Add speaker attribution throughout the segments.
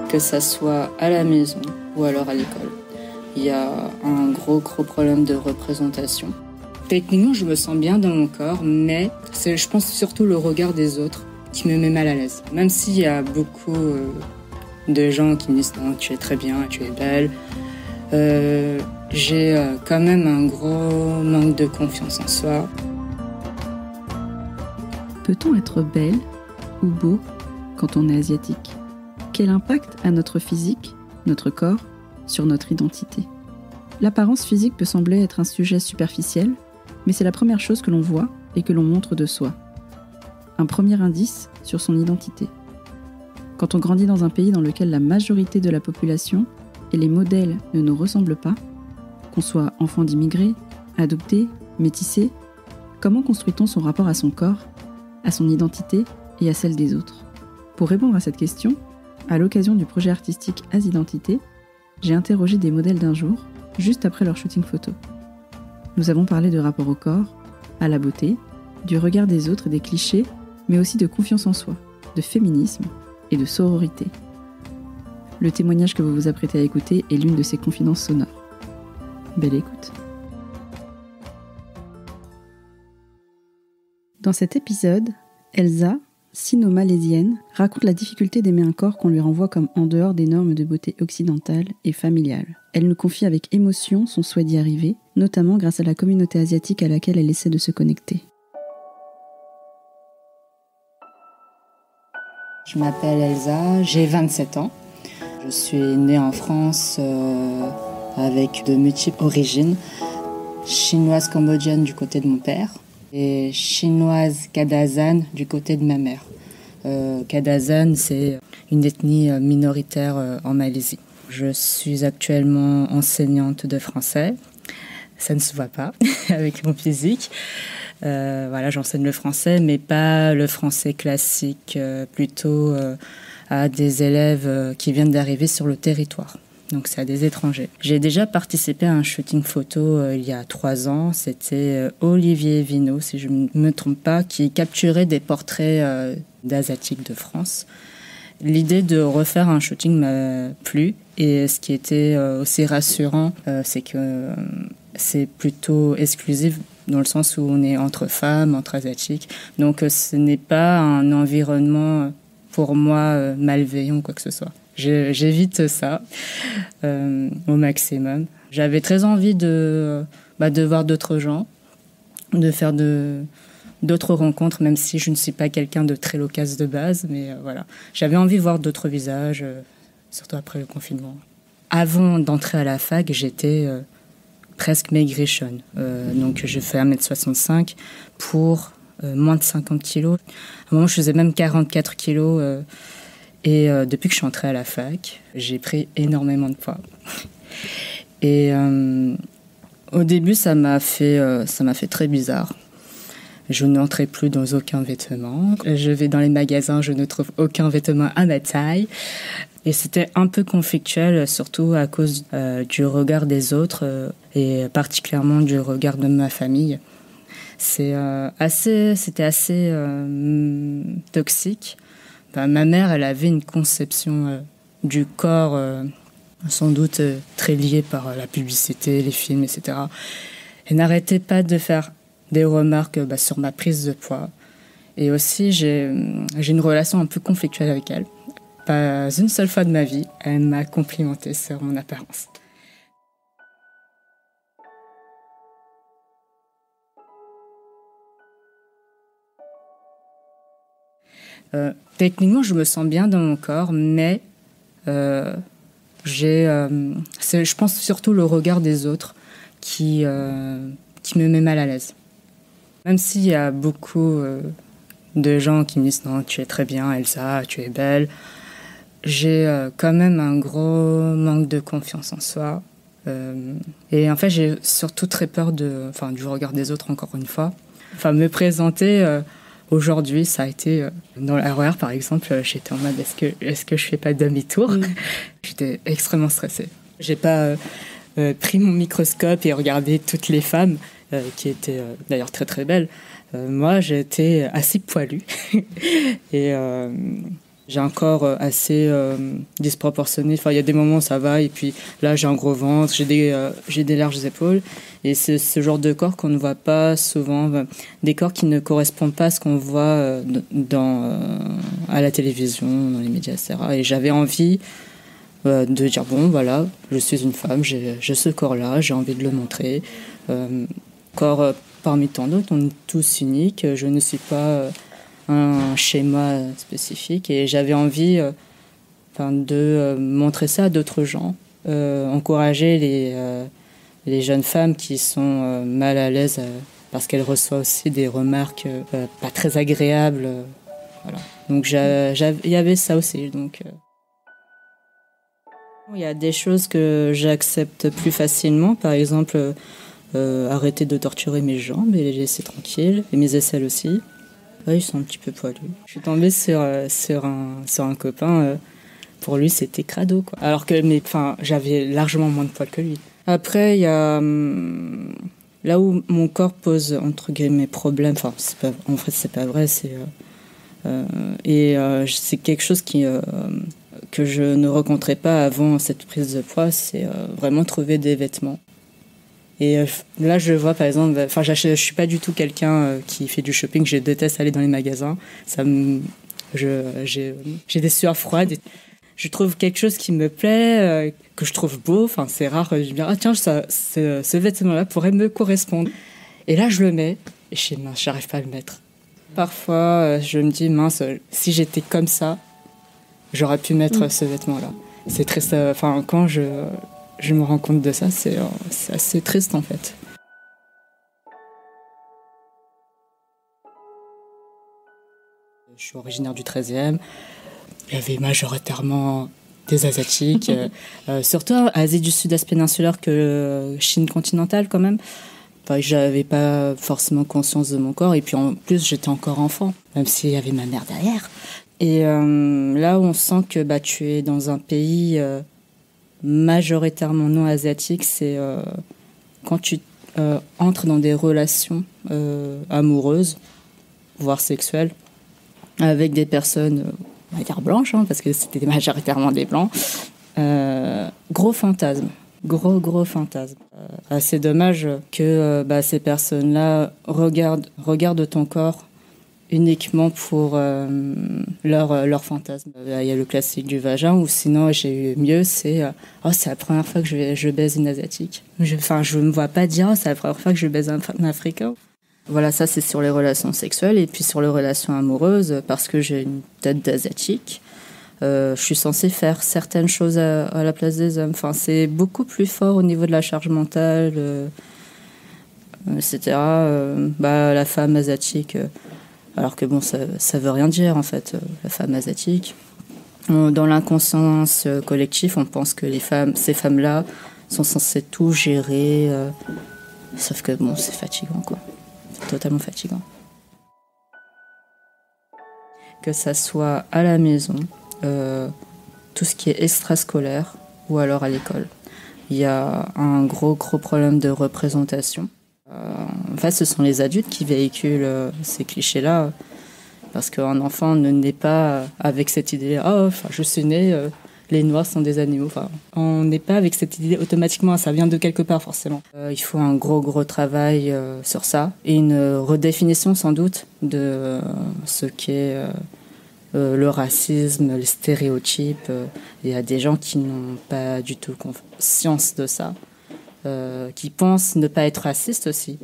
Speaker 1: que ça soit à la maison ou alors à l'école. Il y a un gros problème de représentation. Techniquement, je me sens bien dans mon corps, mais c'est, je pense, surtout le regard des autres qui me met mal à l'aise. Même s'il y a beaucoup de gens qui me disent « Non, tu es très bien, tu es belle », j'ai quand même un gros manque de confiance en soi.
Speaker 2: Peut-on être belle ou beau quand on est asiatique ? Quel impact a notre physique, notre corps, sur notre identité ? L'apparence physique peut sembler être un sujet superficiel, mais c'est la première chose que l'on voit et que l'on montre de soi. Un premier indice sur son identité. Quand on grandit dans un pays dans lequel la majorité de la population et les modèles ne nous ressemblent pas, qu'on soit enfant d'immigrés, adopté, métissé, comment construit-on son rapport à son corps, à son identité et à celle des autres ? Pour répondre à cette question, à l'occasion du projet artistique Asidentité, j'ai interrogé des modèles d'un jour, juste après leur shooting photo. Nous avons parlé de rapport au corps, à la beauté, du regard des autres et des clichés, mais aussi de confiance en soi, de féminisme et de sororité. Le témoignage que vous vous apprêtez à écouter est l'une de ces confidences sonores. Belle écoute. Dans cet épisode, Elsa, sino-malaisienne, raconte la difficulté d'aimer un corps qu'on lui renvoie comme en dehors des normes de beauté occidentale et familiale. Elle nous confie avec émotion son souhait d'y arriver, notamment grâce à la communauté asiatique à laquelle elle essaie de se connecter.
Speaker 1: Je m'appelle Elsa, j'ai 27 ans. Je suis née en France avec de multiples origines. Chinoise cambodgienne du côté de mon père et chinoise kadazan du côté de ma mère. Kadazan, c'est une ethnie minoritaire en Malaisie. Je suis actuellement enseignante de français. Ça ne se voit pas avec mon physique. Voilà, j'enseigne le français, mais pas le français classique, plutôt à des élèves qui viennent d'arriver sur le territoire. Donc c'est à des étrangers. J'ai déjà participé à un shooting photo il y a 3 ans. C'était Olivier Vino, si je ne me trompe pas, qui capturait des portraits d'Asiatiques de France. L'idée de refaire un shooting m'a plu. Et ce qui était aussi rassurant, c'est que c'est plutôt exclusif dans le sens où on est entre femmes, entre Asiatiques. Donc ce n'est pas un environnement pour moi malveillant ou quoi que ce soit. J'évite ça au maximum. J'avais très envie de voir d'autres gens, de faire d'autres rencontres, même si je ne suis pas quelqu'un de très loquace de base. Mais voilà, j'avais envie de voir d'autres visages, surtout après le confinement. Avant d'entrer à la fac, j'étais presque maigrichonne. Donc je fais 1m65 pour moins de 50 kilos. À un moment, je faisais même 44 kilos. Et depuis que je suis entrée à la fac, j'ai pris énormément de poids. Et au début, ça m'a fait très bizarre. Je n'entrais plus dans aucun vêtement. Je vais dans les magasins, je ne trouve aucun vêtement à ma taille. Et c'était un peu conflictuel, surtout à cause du regard des autres et particulièrement du regard de ma famille. C'était assez toxique. Ma mère, elle avait une conception du corps sans doute très liée par la publicité, les films, etc. Elle n'arrêtait pas de faire des remarques sur ma prise de poids. Et aussi, j'ai une relation un peu conflictuelle avec elle. Pas une seule fois de ma vie, elle m'a complimenté sur mon apparence. Techniquement, je me sens bien dans mon corps, mais c'est, je pense surtout le regard des autres qui me met mal à l'aise. Même s'il y a beaucoup de gens qui me disent « Non, tu es très bien, Elsa, tu es belle », j'ai quand même un gros manque de confiance en soi. Et en fait, j'ai surtout très peur du regard des autres, encore une fois. Me présenter... Aujourd'hui, ça a été dans la RER, par exemple, j'étais en mode est-ce que je fais pas demi-tour ? J'étais extrêmement stressée. J'ai pas pris mon microscope et regardé toutes les femmes qui étaient d'ailleurs très très belles. Moi, j'étais assez poilue et J'ai un corps assez disproportionné. Enfin, il y a des moments où ça va, et puis là, j'ai un gros ventre, j'ai des larges épaules. Et c'est ce genre de corps qu'on ne voit pas souvent, des corps qui ne correspondent pas à ce qu'on voit à la télévision, dans les médias, etc. Et j'avais envie de dire, bon, voilà, je suis une femme, j'ai ce corps-là, j'ai envie de le montrer. Corps parmi tant d'autres, on est tous uniques. Je ne suis pas un schéma spécifique, et j'avais envie de montrer ça à d'autres gens, encourager les jeunes femmes qui sont mal à l'aise parce qu'elles reçoivent aussi des remarques pas très agréables. Voilà. Donc il y avait ça aussi. Donc, il y a des choses que j'accepte plus facilement, par exemple arrêter de torturer mes jambes et les laisser tranquilles, et mes aisselles aussi. Ouais, ils sont un petit peu poilus. Je suis tombée sur un copain, pour lui c'était crado, quoi. Alors que j'avais largement moins de poils que lui. Après, il y a là où mon corps pose entre guillemets problème. Enfin, en fait, c'est pas vrai. C'est quelque chose que je ne rencontrais pas avant cette prise de poids. C'est vraiment trouver des vêtements. Et là, je vois, par exemple, je suis pas du tout quelqu'un qui fait du shopping. Je déteste aller dans les magasins. J'ai des sueurs froides. Je trouve quelque chose qui me plaît, que je trouve beau. Enfin, c'est rare. Je me dis, ah tiens, ce vêtement-là pourrait me correspondre. Et là, je le mets, et je dis, mince, j'arrive pas à le mettre. Parfois, je me dis, mince, si j'étais comme ça, j'aurais pu mettre ce vêtement-là. C'est triste. Quand je me rends compte de ça, c'est assez triste, en fait. Je suis originaire du 13e. Il y avait majoritairement des Asiatiques, surtout Asie du Sud-Est péninsulaire que Chine continentale, quand même. J'avais pas forcément conscience de mon corps, et puis en plus, j'étais encore enfant, même s'il y avait ma mère derrière. Et là, on sent que tu es dans un pays majoritairement non asiatique, c'est quand tu entres dans des relations amoureuses, voire sexuelles, avec des personnes, on va dire blanches, parce que c'était majoritairement des blancs. Gros fantasme, gros fantasme. C'est dommage que ces personnes-là regardent ton corps uniquement pour leur fantasme. Il y a le classique du vagin, ou sinon j'ai eu mieux, c'est la première fois que je baise une asiatique. Je me vois pas dire c'est la première fois que je baise un africain. Voilà, ça c'est sur les relations sexuelles, et puis sur les relations amoureuses, parce que j'ai une tête d'asiatique, je suis censée faire certaines choses à la place des hommes. C'est beaucoup plus fort au niveau de la charge mentale, etc. La femme asiatique, alors que ça veut rien dire en fait, la femme asiatique. Dans l'inconscience collectif, on pense que ces femmes-là sont censées tout gérer, sauf que c'est fatigant, quoi. C'est totalement fatigant. Que ça soit à la maison, tout ce qui est extrascolaire, ou alors à l'école. Il y a un gros problème de représentation. En fait, ce sont les adultes qui véhiculent ces clichés-là, parce qu'un enfant ne naît pas avec cette idée-là. Je suis né, les Noirs sont des animaux. On n'est pas avec cette idée automatiquement, ça vient de quelque part forcément. Il faut un gros travail sur ça, et une redéfinition sans doute de ce qu'est le racisme, les stéréotypes. Il y a des gens qui n'ont pas du tout conscience de ça, qui pensent ne pas être racistes aussi.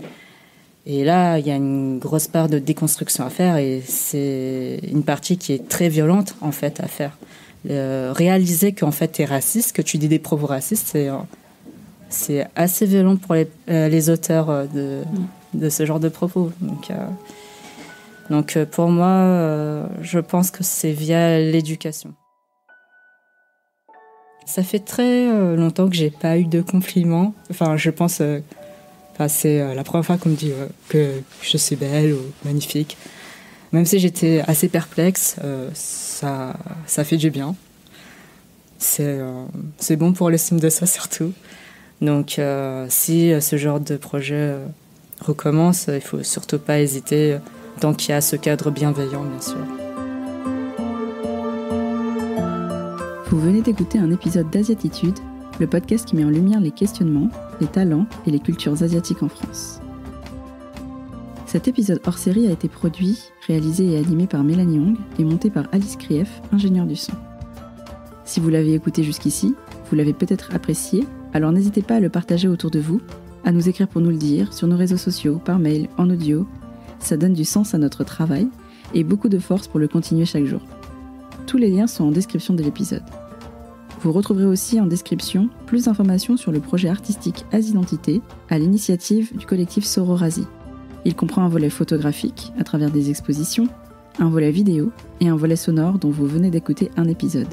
Speaker 1: Et là, il y a une grosse part de déconstruction à faire, et c'est une partie qui est très violente en fait à faire. Réaliser qu'en fait tu es raciste, que tu dis des propos racistes, c'est assez violent pour les auteurs de ce genre de propos. Donc pour moi, je pense que c'est via l'éducation. Ça fait très longtemps que j'ai pas eu de compliments. Je pense, c'est la première fois qu'on me dit que je suis belle ou magnifique. Même si j'étais assez perplexe, ça fait du bien. C'est bon pour l'estime de soi surtout. Donc si ce genre de projet recommence, il faut surtout pas hésiter, tant qu'il y a ce cadre bienveillant, bien sûr.
Speaker 2: Vous venez d'écouter un épisode d'Asiatitude, le podcast qui met en lumière les questionnements, les talents et les cultures asiatiques en France. Cet épisode hors série a été produit, réalisé et animé par Mélanie Hong et monté par Alice Krief, ingénieure du son. Si vous l'avez écouté jusqu'ici, vous l'avez peut-être apprécié, alors n'hésitez pas à le partager autour de vous, à nous écrire pour nous le dire, sur nos réseaux sociaux, par mail, en audio. Ça donne du sens à notre travail et beaucoup de force pour le continuer chaque jour. Tous les liens sont en description de l'épisode. Vous retrouverez aussi en description plus d'informations sur le projet artistique Asidentité à l'initiative du collectif Sororasi. Il comprend un volet photographique à travers des expositions, un volet vidéo et un volet sonore dont vous venez d'écouter un épisode.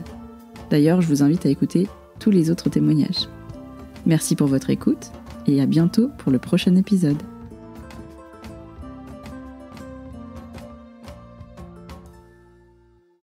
Speaker 2: D'ailleurs, je vous invite à écouter tous les autres témoignages. Merci pour votre écoute et à bientôt pour le prochain épisode.